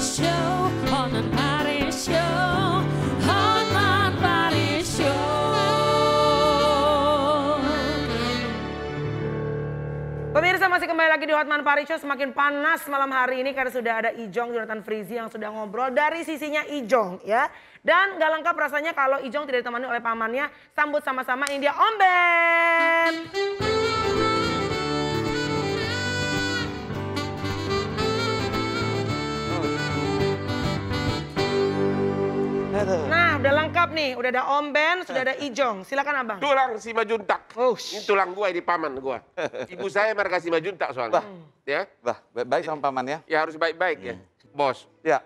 Paris Show, Hotman Paris Show, Hotman Paris Show. Pemirsa, masih kembali lagi di Hotman Paris Show. Semakin panas malam hari ini karena sudah ada Ijong Jonathan Frizzy yang sudah ngobrol dari sisinya Ijong ya. Dan gak lengkap rasanya kalau Ijong tidak ditemani oleh pamannya. Sambut sama-sama, ini dia Om Ben. Nah, udah lengkap nih. Udah ada Om Ben, sudah ada Ijong. Silakan Abang. Tulang si Majuntak. Oh, Ini tulang gua, ini paman gua. Ibu saya marga si Majuntak soalnya. Ya, Baik sama paman ya? ya harus baik-baik ya. Bos, Ya.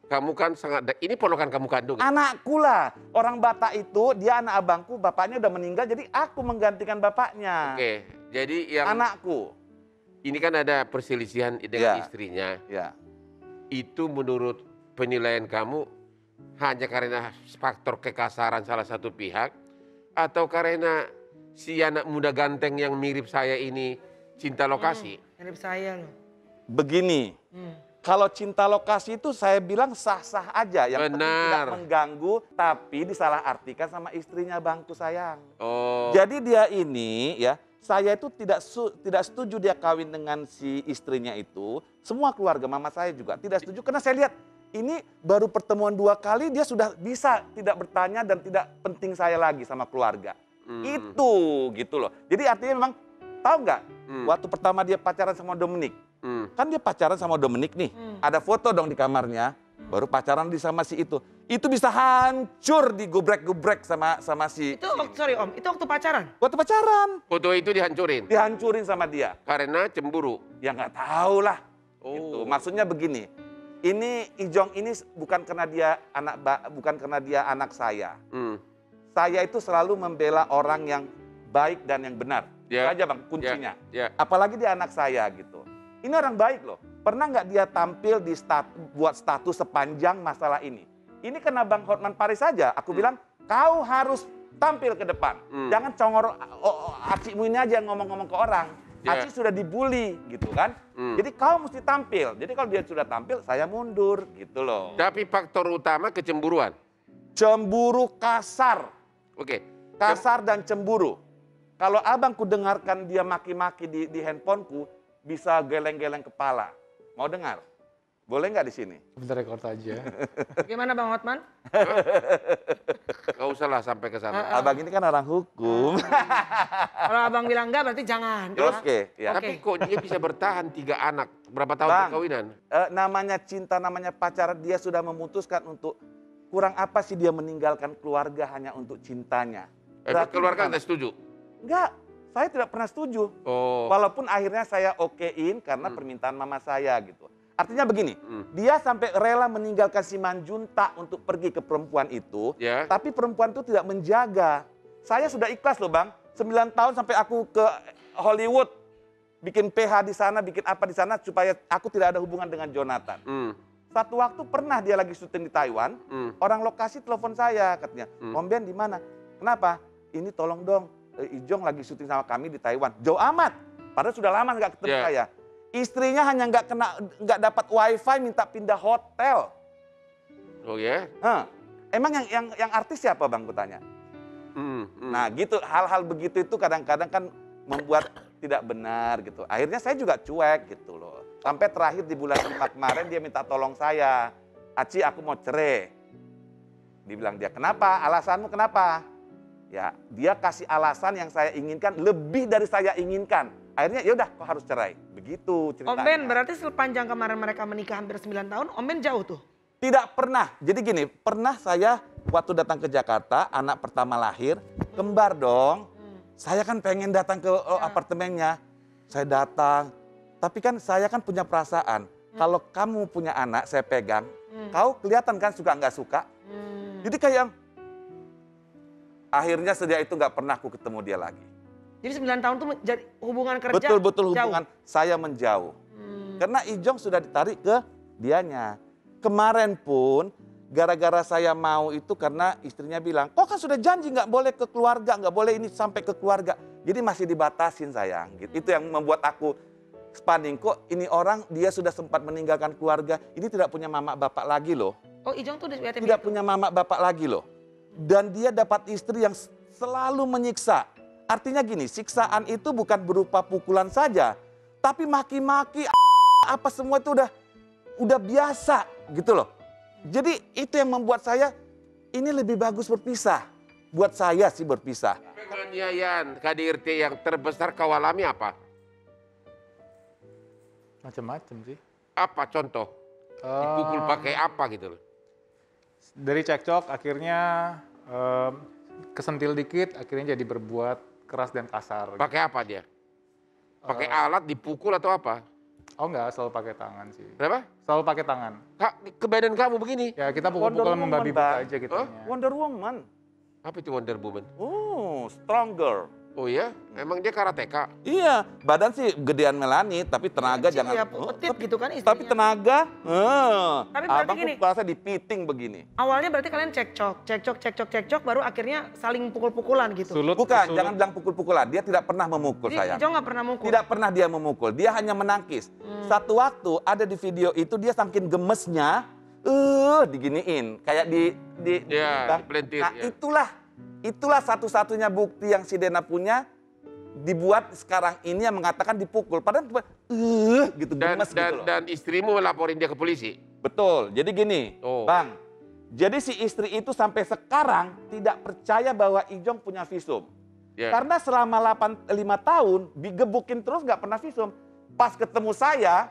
kamu kan sangat... Ini ponakan kamu kandung ya? Anakku lah. Orang Batak itu, dia anak abangku, bapaknya udah meninggal, jadi aku menggantikan bapaknya. Oke, jadi yang... Anakku. Ini kan ada perselisihan dengan Ya. istrinya. Ya. Itu menurut penilaian kamu hanya karena faktor kekasaran salah satu pihak atau karena si anak muda ganteng yang mirip saya ini cinta lokasi? mirip saya loh. Begini, kalau cinta lokasi itu saya bilang sah-sah aja. Yang penting tidak Benar. mengganggu, tapi disalahartikan sama istrinya bangku sayang. Oh, Jadi dia ini ya, saya itu tidak setuju dia kawin dengan si istrinya itu. Semua keluarga mama saya juga tidak setuju karena saya lihat ini baru pertemuan 2 kali dia sudah bisa tidak bertanya dan tidak penting saya lagi sama keluarga. Itu gitu loh. Jadi artinya memang tahu nggak waktu pertama dia pacaran sama Dominic. Kan dia pacaran sama Dominic nih. Ada foto dong di kamarnya. Baru pacaran di sama si itu. Itu bisa hancur digebrek-gebrek sama si... Itu sorry Om, itu waktu pacaran? Waktu pacaran. foto itu dihancurin Dihancurin sama dia. karena cemburu. Ya nggak tahu lah. Oh. Gitu. Maksudnya begini. Ini Ijong ini bukan karena dia anak saya. Saya itu selalu membela orang yang baik dan yang benar. Ya. Itu aja Bang kuncinya. Ya. Apalagi dia anak saya gitu. Ini orang baik loh. Pernah nggak dia tampil buat status sepanjang masalah ini? Ini kena Bang Hotman Paris saja. Aku bilang kau harus tampil ke depan. Jangan congor acimu ini aja yang ngomong-ngomong ke orang. Ya. Aci sudah dibully gitu kan. Jadi kau mesti tampil. Jadi kalau dia sudah tampil saya mundur gitu loh. Tapi faktor utama kecemburuan. Cemburu kasar. Oke. Kasar dan cemburu. Kalau abang ku dengarkan dia maki-maki di handphoneku, bisa geleng-geleng kepala. Mau dengar? Boleh nggak di sini? Bentar rekord aja. Gimana Bang Hotman? Gak usah lah sampai ke sana. Abang ini kan orang hukum. Kalau Abang bilang enggak berarti jangan. Oke, ya. Tapi kok dia bisa bertahan 3 anak? Berapa tahun Bang, perkawinan? namanya cinta, namanya pacaran, dia sudah memutuskan untuk kurang apa sih dia meninggalkan keluarga hanya untuk cintanya. Emang keluarga gimana? nggak setuju? Enggak, saya tidak pernah setuju. Oh. Walaupun akhirnya saya okein karena permintaan mama saya gitu. Artinya begini, dia sampai rela meninggalkan si Manjunta untuk pergi ke perempuan itu, Ya. tapi perempuan itu tidak menjaga. Saya sudah ikhlas loh Bang, 9 tahun sampai aku ke Hollywood, bikin PH di sana, bikin apa di sana supaya aku tidak ada hubungan dengan Jonathan. Satu waktu pernah dia lagi syuting di Taiwan, orang lokasi telepon saya katanya, Om Ben di mana? Kenapa? Ini tolong dong, Ijong lagi syuting sama kami di Taiwan. Jauh amat, padahal sudah lama nggak ketemu Ya. saya. Istrinya hanya nggak dapat wifi, minta pindah hotel. Oh ya? Emang yang artis siapa Bang, kutanya? Nah gitu, hal-hal begitu itu kadang-kadang kan membuat tidak benar gitu. Akhirnya saya juga cuek gitu loh. Sampai terakhir di bulan 5 kemarin dia minta tolong saya. Aci aku mau cerai. Dibilang dia, kenapa? Alasanmu kenapa? Ya dia kasih alasan yang saya inginkan, lebih dari saya inginkan. Akhirnya ya udah kok harus cerai. Begitu ceritanya. Om Ben berarti sepanjang kemarin mereka menikah hampir 9 tahun, Om Ben jauh tuh? Tidak pernah. Jadi gini, pernah saya waktu datang ke Jakarta, anak pertama lahir, kembar dong. Saya kan pengen datang ke apartemennya. Saya datang. Tapi kan saya kan punya perasaan. Kalau kamu punya anak, saya pegang. Kau kelihatan kan suka nggak suka. Jadi kayak akhirnya sejak itu nggak pernah aku ketemu dia lagi. Jadi 9 tahun tuh jadi hubungan kerja Betul-betul jauh. hubungan saya menjauh. Karena Ijong sudah ditarik ke dianya. Kemarin pun gara-gara saya mau itu karena istrinya bilang, kok kan sudah janji nggak boleh ke keluarga, nggak boleh ini sampai ke keluarga. Jadi masih dibatasin sayang. Gitu. Itu yang membuat aku Spanding, kok ini orang dia sudah sempat meninggalkan keluarga, ini tidak punya mama bapak lagi loh. Oh, Ijong tuh di yatim Tidak piatu. punya mama bapak lagi loh. Dan dia dapat istri yang selalu menyiksa. Artinya gini, siksaan itu bukan berupa pukulan saja, tapi maki-maki apa semua itu udah biasa gitu loh. Jadi itu yang membuat saya ini lebih bagus berpisah. Buat saya sih berpisah. Penganiayaan KDRT yang terbesar kau alami apa? Macam-macam sih. Apa contoh? Dipukul pakai apa gitu loh? Dari cekcok akhirnya kesentil dikit, akhirnya jadi berbuat keras dan kasar. Pakai apa dia? Pakai alat dipukul atau apa? Oh enggak, selalu pakai tangan sih. Kenapa? Selalu pakai tangan. Ke badan kamu begini? Ya kita Wonder pukul-pukul Woman, membabi Bang. buta aja gitu. Wonder Woman. Apa itu Wonder Woman? Oh, stronger. Oh ya? Emang dia karateka? Iya, badan sih gedean Melani, tapi tenaga Kecil jangan. ya, petit gitu kan istrinya. Tapi tenaga, Tapi berarti abang gini. tuh merasa dipiting begini. Awalnya berarti kalian cekcok, baru akhirnya saling pukul-pukulan gitu. Bukan, jangan bilang pukul-pukulan. Dia tidak pernah memukul Jadi saya. Ijong nggak pernah mukul. Tidak pernah dia memukul, dia hanya menangkis. Satu waktu ada di video itu dia saking gemesnya, diginiin, kayak Ya, dipelentir, Nah ya. itulah satu-satunya bukti yang si Dena punya. Dibuat sekarang ini yang mengatakan dipukul, padahal gitu gemes gitu loh. Dan istrimu melaporin dia ke polisi? Betul, jadi gini, Oh. Bang. Jadi si istri itu sampai sekarang tidak percaya bahwa Ijong punya visum. Ya. Karena selama 5 tahun digebukin terus nggak pernah visum. Pas ketemu saya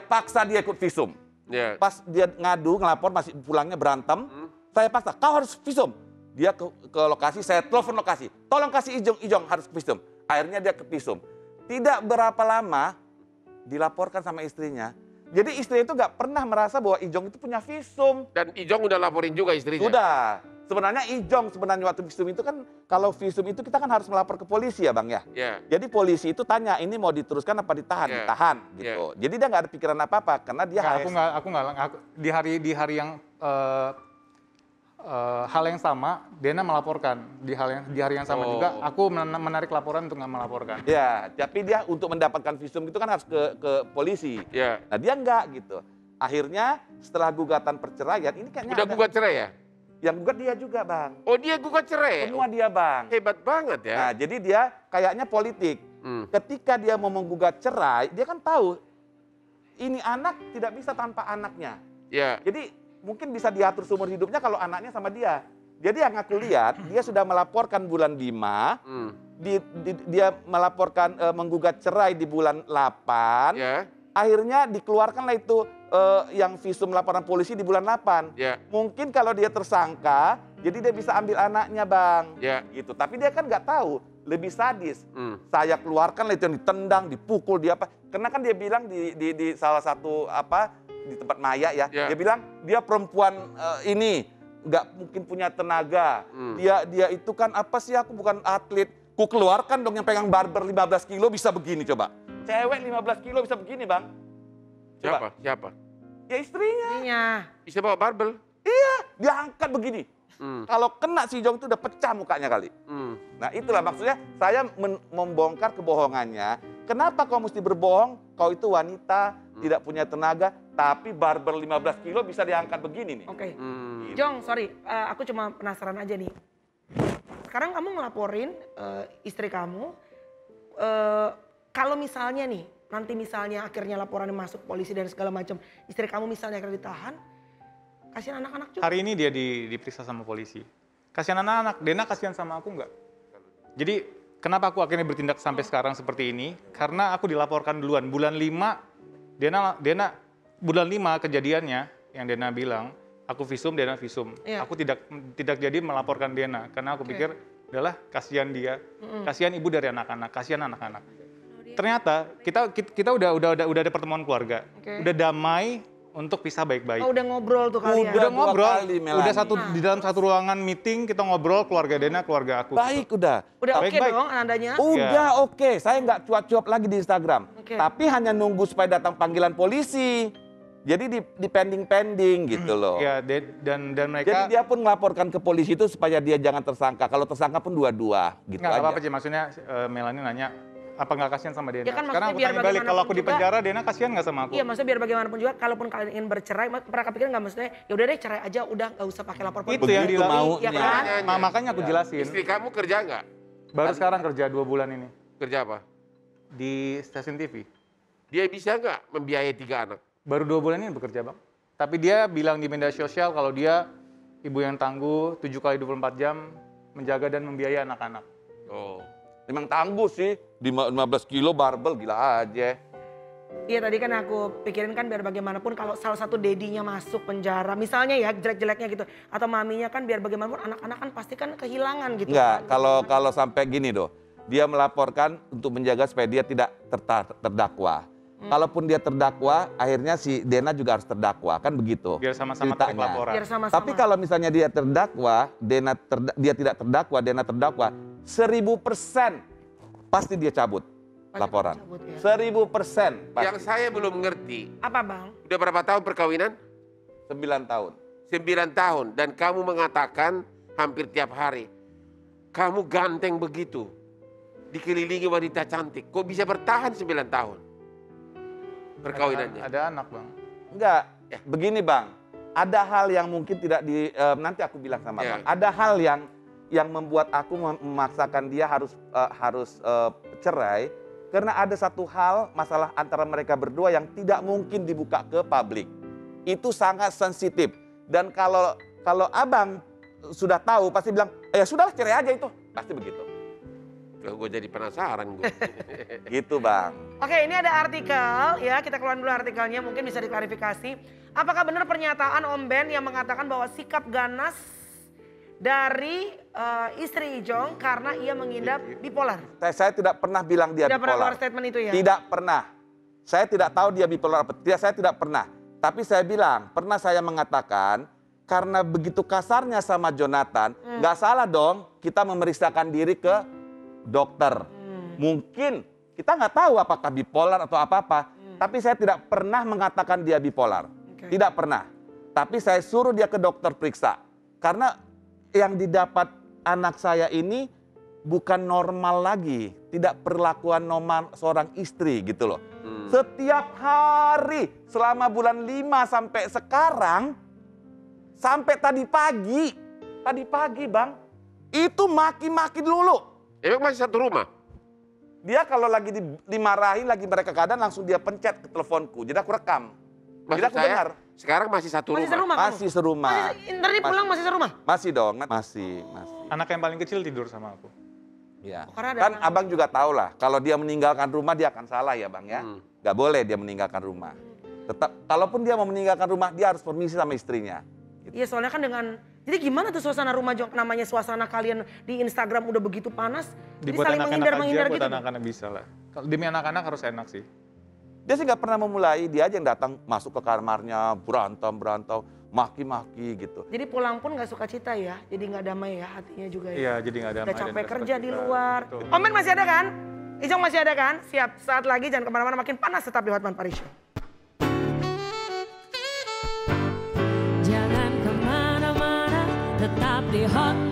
paksa dia ikut visum. Ya. Pas dia ngadu, ngelapor, masih pulangnya berantem, saya paksa, kau harus visum. Dia ke lokasi, saya telepon lokasi, tolong kasih Ijong harus ke visum. Akhirnya dia ke visum. Tidak berapa lama dilaporkan sama istrinya. Jadi istri itu nggak pernah merasa bahwa Ijong itu punya visum. Dan Ijong udah laporin juga istrinya? Sudah. Sebenarnya Ijong waktu visum itu kan, kalau visum itu kita kan harus melapor ke polisi ya Bang ya. Ya. Jadi polisi itu tanya ini mau diteruskan apa ditahan, Ya. ditahan gitu. Jadi dia nggak ada pikiran apa-apa karena dia Aku nggak di hari yang hal yang sama, Dena melaporkan di hari yang sama juga. Aku menarik laporan untuk nggak melaporkan. Ya, tapi dia untuk mendapatkan visum itu kan harus ke polisi. Ya. Nah dia enggak gitu. Akhirnya setelah gugatan perceraian ini kayaknya Udah gugat cerai ya? yang gugat dia juga Bang. Oh dia gugat cerai? Semua dia Bang. Hebat banget ya. Nah jadi dia kayaknya politik. Ketika dia mau menggugat cerai, dia kan tahu ini anak tidak bisa tanpa anaknya. Ya. Jadi mungkin bisa diatur seumur hidupnya kalau anaknya sama dia. Jadi yang aku lihat, dia sudah melaporkan bulan 5, dia melaporkan menggugat cerai di bulan 8, Ya. akhirnya dikeluarkanlah itu yang visum laporan polisi di bulan 8. Ya. Mungkin kalau dia tersangka, jadi dia bisa ambil anaknya Bang. Ya. Gitu. Tapi dia kan nggak tahu, lebih sadis. Saya keluarkanlah itu yang ditendang, dipukul, dia apa. Karena kan dia bilang di salah satu di tempat Maya ya, Ya. dia bilang dia perempuan ini nggak mungkin punya tenaga. Dia itu kan apa sih, aku bukan atlet. Ku keluarkan dong yang pegang barber 15 kilo bisa begini coba. Cewek 15 kilo bisa begini Bang. Coba. Siapa? Ya istrinya. Istrinya. Bisa bawa barbel? Iya, dia angkat begini. Kalau kena si Ijong itu udah pecah mukanya kali. Nah itulah maksudnya saya membongkar kebohongannya. Kenapa kau mesti berbohong? Kau itu wanita, tidak punya tenaga, tapi barber 15 kilo bisa diangkat begini nih. Oke. Jong, sorry, aku cuma penasaran aja nih. Sekarang kamu ngelaporin istri kamu, kalau misalnya nih, nanti misalnya akhirnya laporannya masuk polisi dan segala macam, istri kamu misalnya akan ditahan, kasihan anak-anak juga. Hari ini dia diperiksa sama polisi. Kasihan anak-anak, Dena kasihan sama aku nggak? Jadi kenapa aku akhirnya bertindak sampai sekarang seperti ini? Karena aku dilaporkan duluan. Bulan 5, Dena bulan 5 kejadiannya yang Dena bilang, aku visum, Dena visum. Iya. Aku tidak jadi melaporkan Dena karena aku pikir adalah kasihan dia, kasihan ibu dari anak-anak, kasihan anak-anak. Ternyata kita udah ada pertemuan keluarga, udah damai untuk pisah baik-baik. Oh, udah ngobrol tuh kalian. Udah dua ngobrol, kali, Melani. udah di dalam satu ruangan meeting kita ngobrol keluarga Dena, keluarga aku. Baik udah. Udah oke Baik-baik. dong nadanya. Udah oke, saya nggak cuap-cuap lagi di Instagram. Oke. Tapi hanya nunggu supaya datang panggilan polisi. Jadi di pending-pending gitu loh. Ya, dan Jadi mereka dia pun melaporkan ke polisi itu supaya dia jangan tersangka. Kalau tersangka pun dua-dua gitu nggak aja. apa-apa sih, maksudnya Melani nanya Apa nggak kasihan sama Dena? Ya kan Sekarang maksudnya aku biar tanya balik, kalau aku bagaimanapun di penjara, Dena kasihan nggak sama aku? Iya, maksudnya biar bagaimanapun juga, kalaupun kalian ingin bercerai, pernah kepikiran nggak maksudnya, ya udah deh cerai aja, udah nggak usah pakai lapor polisi. Itu yang Begitu dilakukan. maunya. Ya kan? Makanya aku jelasin. Istri kamu kerja nggak? Baru sekarang kerja 2 bulan ini Kerja apa? di stasiun TV. Dia bisa nggak membiayai 3 anak? Baru 2 bulan ini bekerja, Bang. Tapi dia bilang di media sosial kalau dia ibu yang tangguh 7 kali 24 jam menjaga dan membiayai anak-anak. Oh. Memang tangguh sih, 15 kilo barbel gila aja. Iya tadi kan aku pikirin kan biar bagaimanapun kalau salah satu dedinya masuk penjara, misalnya ya jelek-jeleknya gitu, atau maminya kan biar bagaimanapun anak-anak kan pasti kan kehilangan gitu. Enggak, kan. kalau sampai gini doh, dia melaporkan untuk menjaga supaya dia tidak terdakwa. Kalaupun dia terdakwa, akhirnya si Dena juga harus terdakwa, kan begitu. Biar sama-sama tarik ceritanya. laporan. Biar sama-sama. Tapi kalau misalnya dia terdakwa, dia tidak terdakwa, Dena terdakwa, 1000% pasti dia cabut Pasti laporan. cabut, ya. 1000% pasti. Yang saya belum ngerti, Apa bang? udah berapa tahun perkawinan? 9 tahun. 9 tahun. Dan kamu mengatakan hampir tiap hari, kamu ganteng begitu, dikelilingi wanita cantik, kok bisa bertahan 9 tahun? Perkawinannya. Ada anak, Bang. Enggak, begini Bang, ada hal yang mungkin tidak nanti aku bilang sama Ya. Bang. Ada hal yang membuat aku memaksakan dia harus cerai karena ada satu hal masalah antara mereka berdua yang tidak mungkin dibuka ke publik. Itu sangat sensitif dan kalau Abang sudah tahu pasti bilang, ya sudahlah cerai aja itu, pasti begitu. Gue jadi penasaran gue. Gitu Bang. Oke, ini ada artikel ya, kita keluarin dulu artikelnya, mungkin bisa diklarifikasi. Apakah benar pernyataan Om Ben yang mengatakan bahwa sikap ganas dari istri Ijong karena ia mengidap bipolar? Saya tidak pernah bilang dia Tidak pernah bipolar. keluar statement itu ya? Tidak pernah. Saya tidak tahu dia bipolar apa. Tidak, saya tidak pernah. Tapi saya bilang, pernah saya mengatakan, karena begitu kasarnya sama Jonathan, nggak salah dong kita memeriksakan diri ke dokter. Mungkin kita nggak tahu apakah bipolar atau apa-apa. Tapi saya tidak pernah mengatakan dia bipolar. Oke. Tidak pernah. Tapi saya suruh dia ke dokter periksa. Karena yang didapat anak saya ini bukan normal lagi. Tidak perlakuan normal seorang istri gitu loh. Setiap hari selama bulan 5 sampai sekarang, sampai tadi pagi Bang, itu maki-maki dulu. Emang masih satu rumah? Dia kalau lagi dimarahin, lagi mereka keadaan langsung dia pencet ke teleponku. Jadi aku rekam. Jadi aku dengar. Sekarang masih satu Masih rumah? serumah kamu? Masih serumah. Ntar dia pulang masih serumah? Masih dong, masih. Anak yang paling kecil tidur sama aku. Ya. Oh, karena ada Kan anak. Abang juga tahu lah, kalau dia meninggalkan rumah dia akan salah ya Bang ya. Gak boleh dia meninggalkan rumah. Tetap, kalaupun dia mau meninggalkan rumah, dia harus permisi sama istrinya. Iya soalnya kan dengan, jadi gimana tuh suasana rumah Jong, namanya suasana kalian di Instagram udah begitu panas, jadi Buat saling anak-anak menghindar aja, gitu. buat anak-anak bisa lah. Kalau demi anak-anak harus enak sih. Dia sih gak pernah memulai, dia aja yang datang masuk ke kamarnya, berantem, maki-maki gitu. Jadi pulang pun gak suka cita ya, jadi gak damai ya hatinya juga ya. Iya, jadi nggak damai. Udah dan capek nggak kerja suka di cita. luar. Betul. Om Ben masih ada kan? Ijong masih ada kan? Siap, saat lagi jangan kemana-mana, makin panas tetap di Hotman Paris Show. Jangan kemana-mana, tetap di Hotman